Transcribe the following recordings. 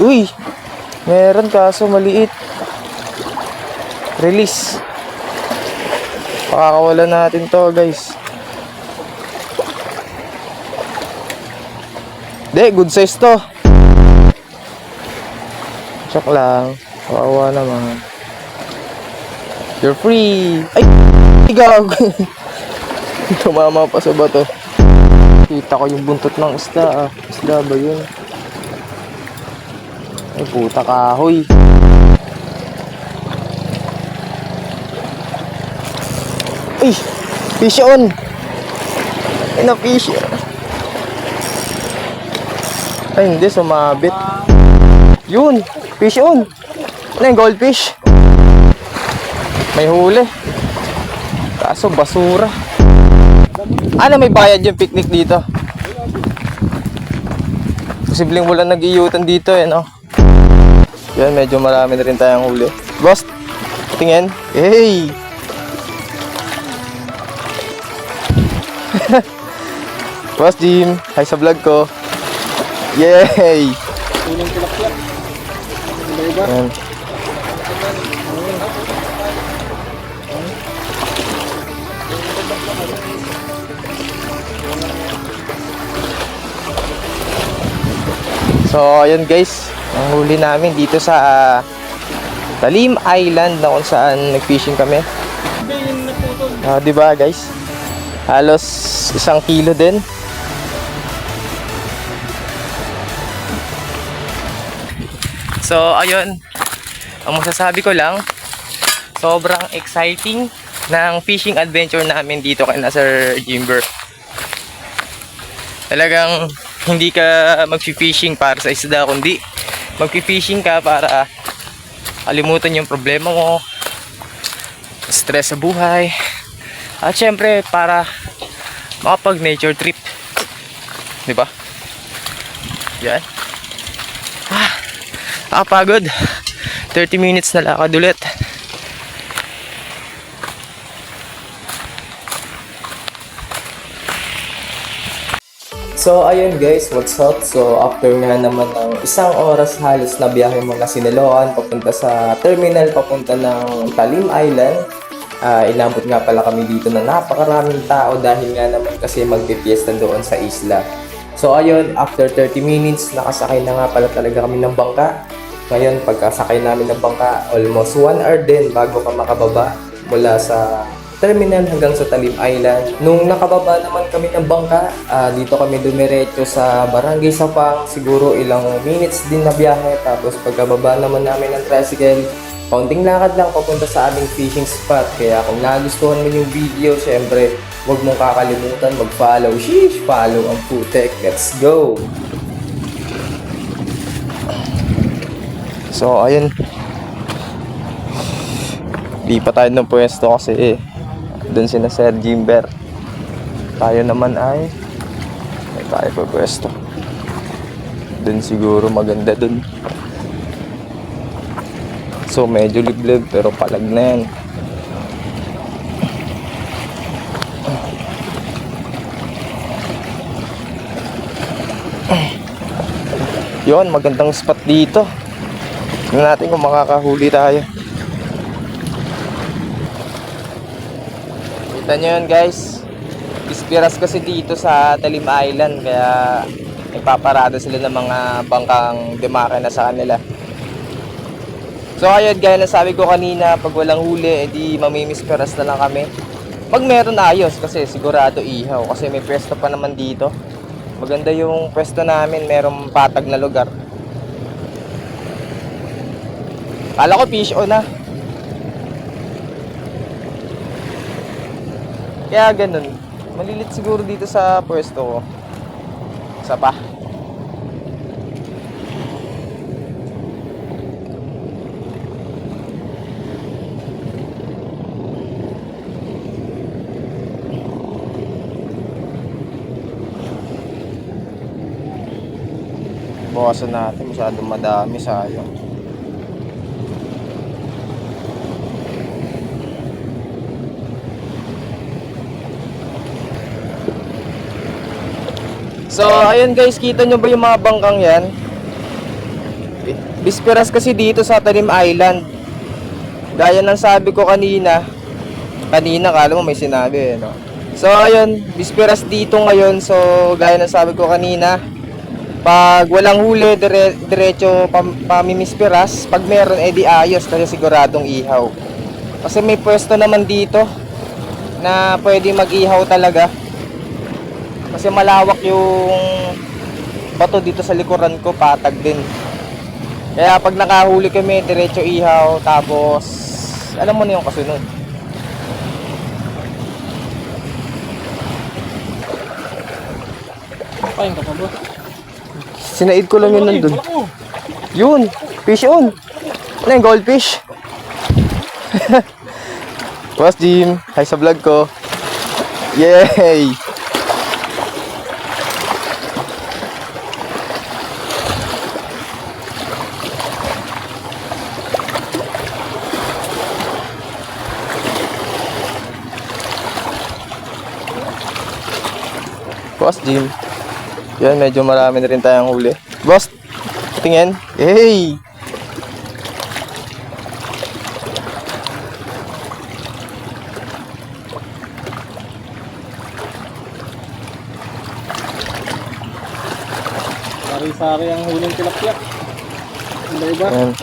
Uy! Meron kaso maliit. Release. Pakakawalan natin to guys. Good size to. Check lang. Kawawa naman. You're free. Ay! Gag! Tumama pa sa bato. Kita ko yung buntot ng isda. Isda ba yun? Ay puta, kahoy. Ay! Fish on! Ay na fish. Ay hindi, sumabit. Yun! Fish on! Ano yung goldfish? May huli. Kaso basura. Ano, may bayad yung picnic dito? Posibleng wala nag-iutan dito eh, no? Yan, medyo marami na rin tayong huli. Boss, tingin. Hey! Boss Jim, hi sa vlog ko. Yay! Yan. So, ayun guys, ang huli namin dito sa Talim Island na kung saan nag-fishing kami. Diba guys? Halos 1 kilo din. So, ayun. Ang masasabi ko lang, sobrang exciting ng fishing adventure namin dito kay Sir Jimber. Talagang hindi ka mag-fishing para sa isda, kundi mag-fishing ka para kalimutan yung problema mo, stress sa buhay, at syempre para makapag-nature trip. Diba? Yan. Pagod. 30 minutes na lakad ulit. So ayun guys, what's up? So after nga naman ng 1 oras halos na biyahe mula Sinaloan papunta sa terminal, papunta ng Talim Island, inabot nga pala kami dito na napakaraming tao dahil nga naman kasi magpipiesta doon sa isla. So ayun, after 30 minutes, nakasakay na nga pala talaga kami ng bangka. Ngayon, pagkasakay namin ng bangka, almost 1 hour din bago ka makababa mula sa terminal hanggang sa Talim Island. Nung nakababa naman kami ng bangka, dito kami dumiretso sa Barangay Sapang. Siguro ilang minutes din na biyahe. Tapos pagkababa naman namin ng tricycle, kaunting lakad lang papunta sa aming fishing spot. Kaya kung nagustuhan mo yung video, syempre, huwag mong kakalimutan mag-follow. Sheesh! Follow ang putek. Let's go! So, ayun. Di pa tayo ng pwesto kasi doon sina Sir Jimber. Tayo naman ay tayo pa pwesto. Doon siguro maganda doon. So medyo liblib pero palag na yan. Yun, magandang spot dito. Tingnan natin kung makakahuli tayo. Kita nyo yun guys, ispiras kasi dito sa Talim Island, kaya ipaparada sila ng mga bangkang demakina sa kanila. So ayun, gaya na sabi ko kanina, pag walang huli, edi mamimispiras na lang kami. Pag meron ayos, kasi sigurado ihaw, kasi may pwesto pa naman dito. Maganda yung pwesto namin, merong patag na lugar. Kala ko fish on na. Kaya ganun, malilit siguro dito sa pwesto ko. Isa pa. Bawasan natin, masyadong madami, sayang. So, ayun guys, kita nyo ba yung mga bangkang yan? Bisperas kasi dito sa Talim Island. Gaya ng sabi ko kanina. Kanina, kala mo may sinabi, no? So, ayun, bisperas dito ngayon. So, gaya ng sabi ko kanina, pag walang huli, diretso pamimisperas. Pag meron, edi ayos kasi siguradong ihaw. Kasi may pwesto naman dito na pwede mag-ihaw talaga. Kasi malawak yung bato dito sa likuran ko, patag din. Kaya pag nakahuli kami, diretso ihaw, tapos alam mo na yung kasunod. Kain ka pa ba? Sinaid ko lang yun nandun. Yun, fish on. Ano yung goldfish? Boss Jim, hi sa vlog ko. Yay! Boss Jim. Yan, medyo marami na rin tayong huli. Boss, tingin. Hey! Sari-sari ang huling tilapia. Iba-iba. Yan.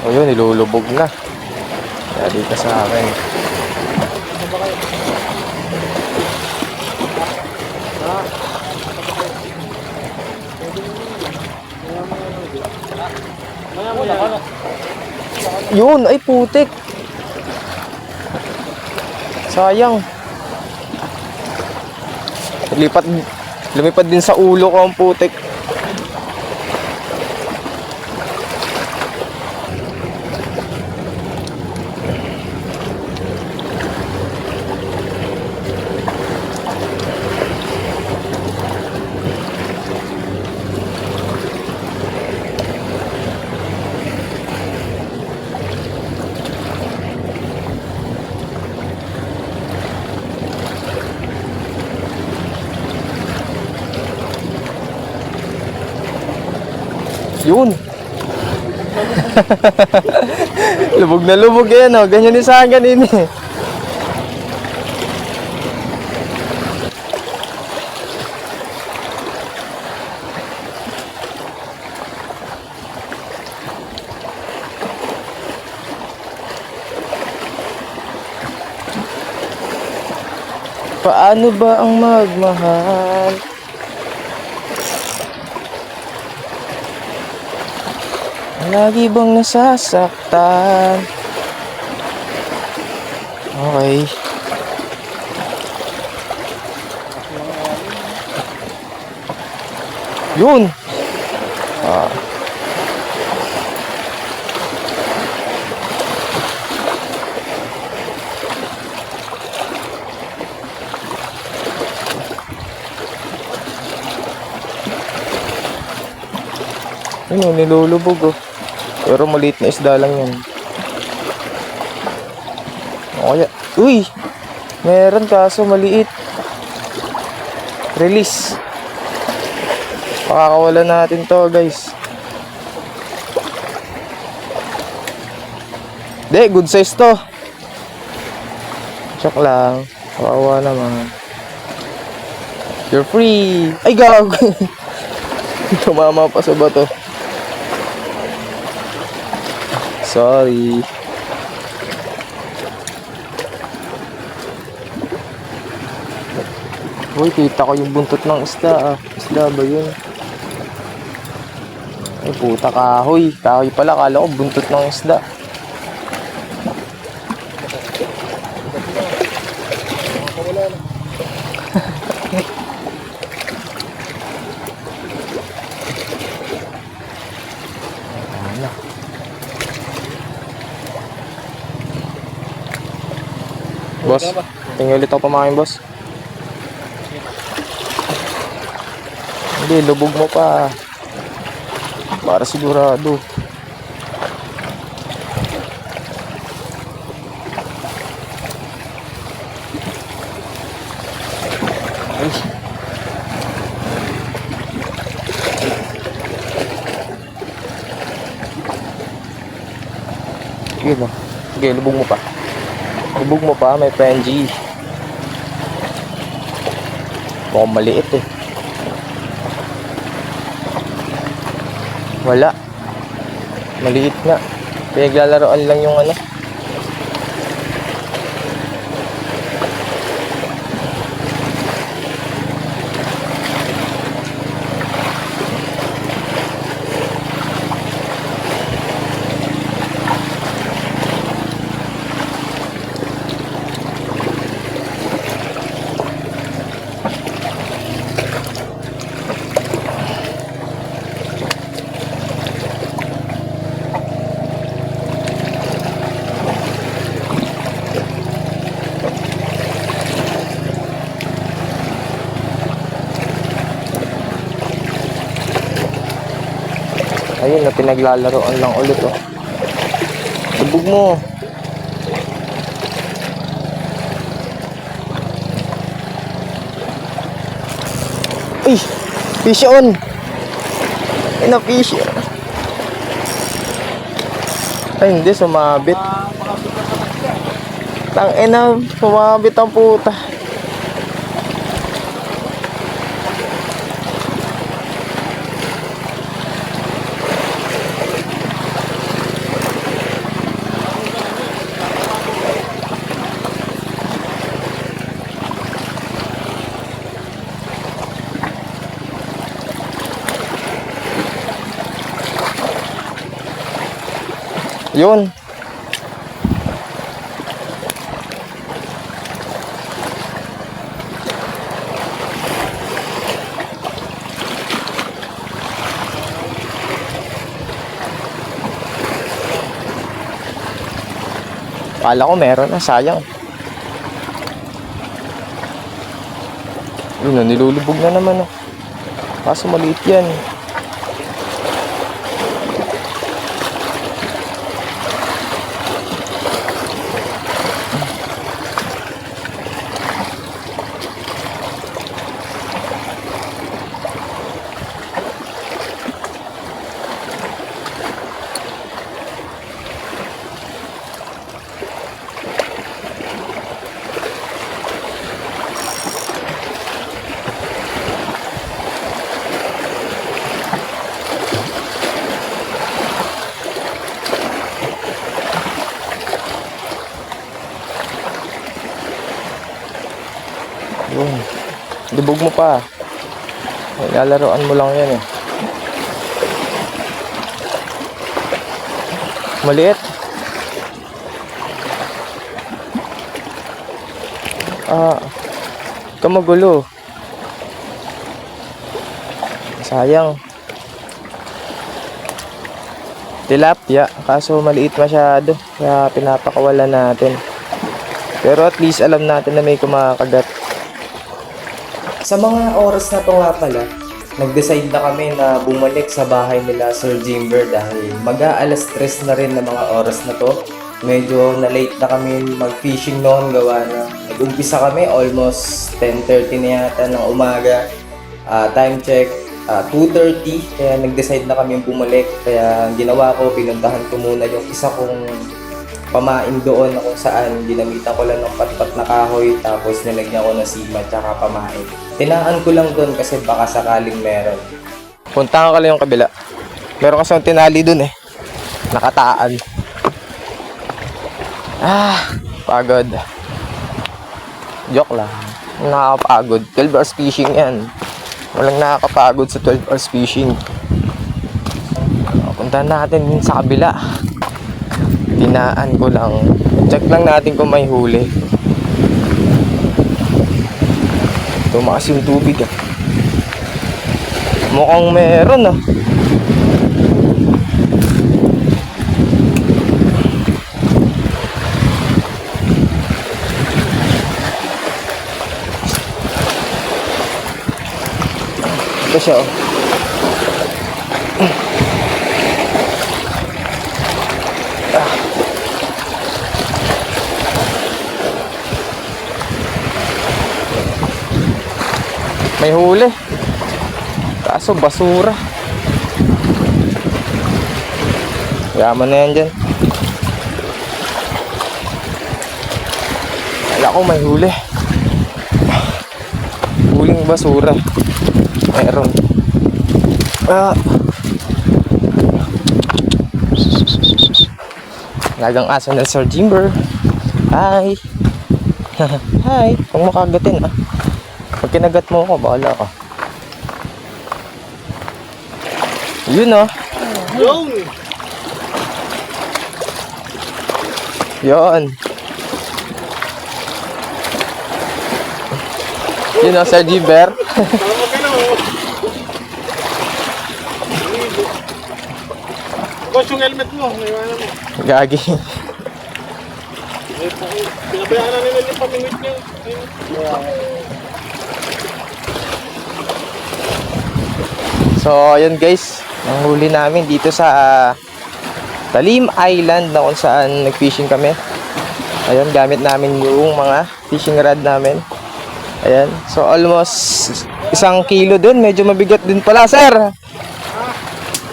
O yun, nilulubog na. Kaya dito sa akin. Yun, ay putik. Sayang. Lumipad din sa ulo ko ang putik. Yun. Lubog na lubog yan, oh. Ganyan din sa akin kanina eh. Paano ba ang magmahal? Lagi bang nasasaktan? Okay. Yun. Yun, nilulubog oh. Pero maliit na isda lang yun. O kaya, uy! Meron kaso maliit. Release. Pakakawalan natin to guys. De, good size to. Check lang. Kawawa naman. You're free. Ay, gag! Tumama pa sa bato. Sorry. Uy, kita ko yung buntot ng isda ah. Isda ba yun? Ay puta, kahoy. Kahoy pala, kala ko buntot ng isda. Boss, Tingin ulit ako pamakin, boss. Hindi, lubog mo pa. Para sigurado. Ay. Sige lang. Sige, lubog mo pa. Lubog mo pa, may Frenchie. Mukhang maliit eh. Wala. Maliit nga. Pinaglalaroan lang yung ano. Ayun na, pinaglalaroan lang ulit oh. Lubog mo. Ay! Fish on! Ay na fish. Ay hindi, sumabit. Tangina, sumabit ang puta. Yun. Akala ko meron na, sayang. Yun, nilulubog na naman oh. Kaso maliit yan. Yun. Dubog mo pa. Lalaroan mo lang yan eh. Maliit. Kamagulo. Sayang. Tilapia. Kaso maliit masyado. Kaya pinapakawalan natin. Pero at least alam natin na may kumakagat. Sa mga oras na to nga pala, nag-decide na kami na bumalik sa bahay nila Sir Jimber dahil mag-aalas 3 na rin na mga oras na to. Medyo na-late na kami mag-fishing noon, gawa na nag-umpisa kami almost 10:30 na yata ng umaga. Time check, 2:30, kaya nag-decide na kami bumalik. Kaya ang ginawa ko, pinuntahan ko muna yung isa kong pamain doon na kung saan ginamitan ko lang ng patpat na kahoy tapos nilagyan ko ng sima tsaka pamain. Tinaan ko lang doon kasi baka sakaling meron. Puntahan ka lang yung kabila. Meron kasi yung tinali doon eh. Nakataan. Pagod. Joke lang. Nakakapagod. 12 hours fishing yan. Walang nakakapagod sa 12 hours fishing. Puntahan natin sa kabila. Tinaan ko lang. Check lang natin kung may huli. Tumaas yung tubig ah. Mukhang meron ah. Ito siya, oh. May huli. Kaso basura. Yaman na yan dyan. Wala ko may huli. Huling basura. Meron. Lagang aso ng Sir Jimber. Hi. Hi. Huwag mo kagatin, ah. Pag kinagat mo ako, bahala ka. Yun, oh. Yun! Yun. Yun, oh, Sir Jimber. Tama ka na, oh. Boss, yung helmet mo. Naiwanan mo. Gagi. Pinabayaan na nila yung pamingwit niya. So, ayun guys. Ang huli namin dito sa Talim Island na kung saan nag-fishing kami. Ayun, gamit namin yung mga fishing rod namin. Ayan. So, almost 1 kilo din. Medyo mabigat din pala, sir.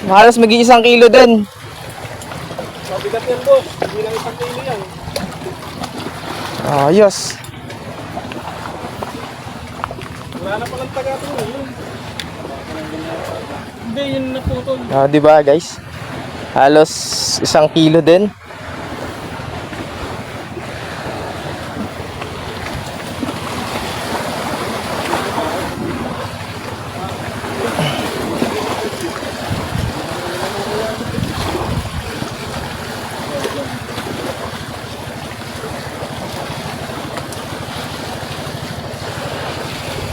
Halos maging 1 kilo din. Mabigat yan, boss. Hindi lang 1 kilo yan. Ayos. Wala na palang taga-ito yun. Hindi, yun naputol. Di ba guys? Halos 1 kilo din.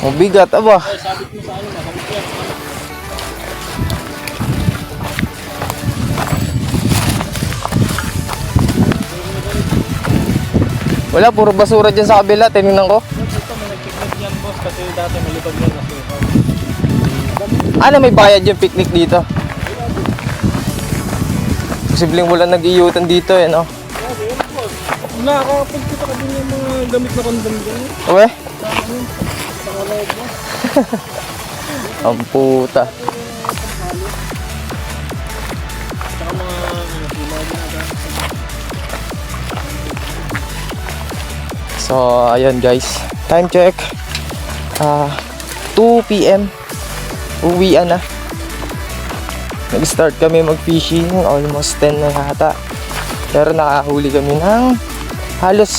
Mabigat, aba. Sabit mo sa ano, makamit yan. Wala, puro basura dyan sa kabila. Tinignan ko. Ito, may nag-picnic yan, boss. Kasi dati malipad yan. Ano, may bayad yung picnic dito? Posibleng wala nag-iyutan dito, eh, no? Nakakapagkita ka din yung mga gamit na kondom dyan. Uwe? Sa kalawag mo. Ang puta. Saka mga sima din na. So, ayun guys. Time check. 2 PM. Uwian na. Nag-start kami mag-fishing. Almost 10 na yata. Pero nakahuli kami ng halos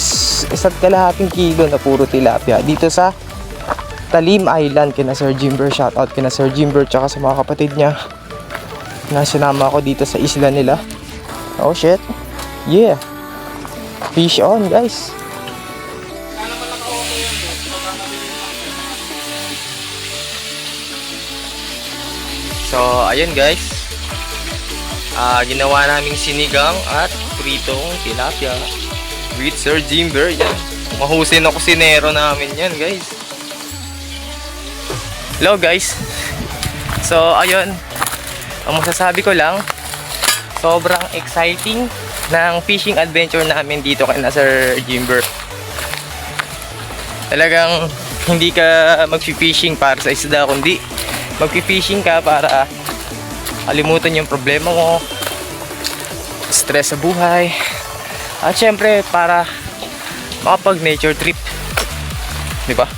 1.5 kilo na puro tilapia. Dito sa Talim Island kina Sir Jimber. Shoutout kina Sir Jimber tsaka sa mga kapatid niya. Nasinama ako dito sa isla nila. Oh shit. Yeah. Fish on guys. So, ayun guys. Ginawa naming sinigang at pritong tilapia with Sir Jimber. Yan. Mahusay na kusinero namin yan guys. Hello guys. So, ayun. Ang masasabi ko lang, sobrang exciting ng fishing adventure namin dito kay na Sir Jimber. Talagang hindi ka mag-fishing para sa isda, kundi mag-fishing ka para kalimutan yung problema mo, stress sa buhay, at syempre para makapag nature trip, di ba?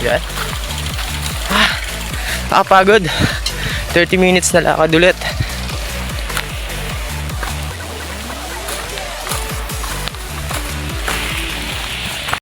Yan. Nakapagod. 30 minutes na lakad ulit.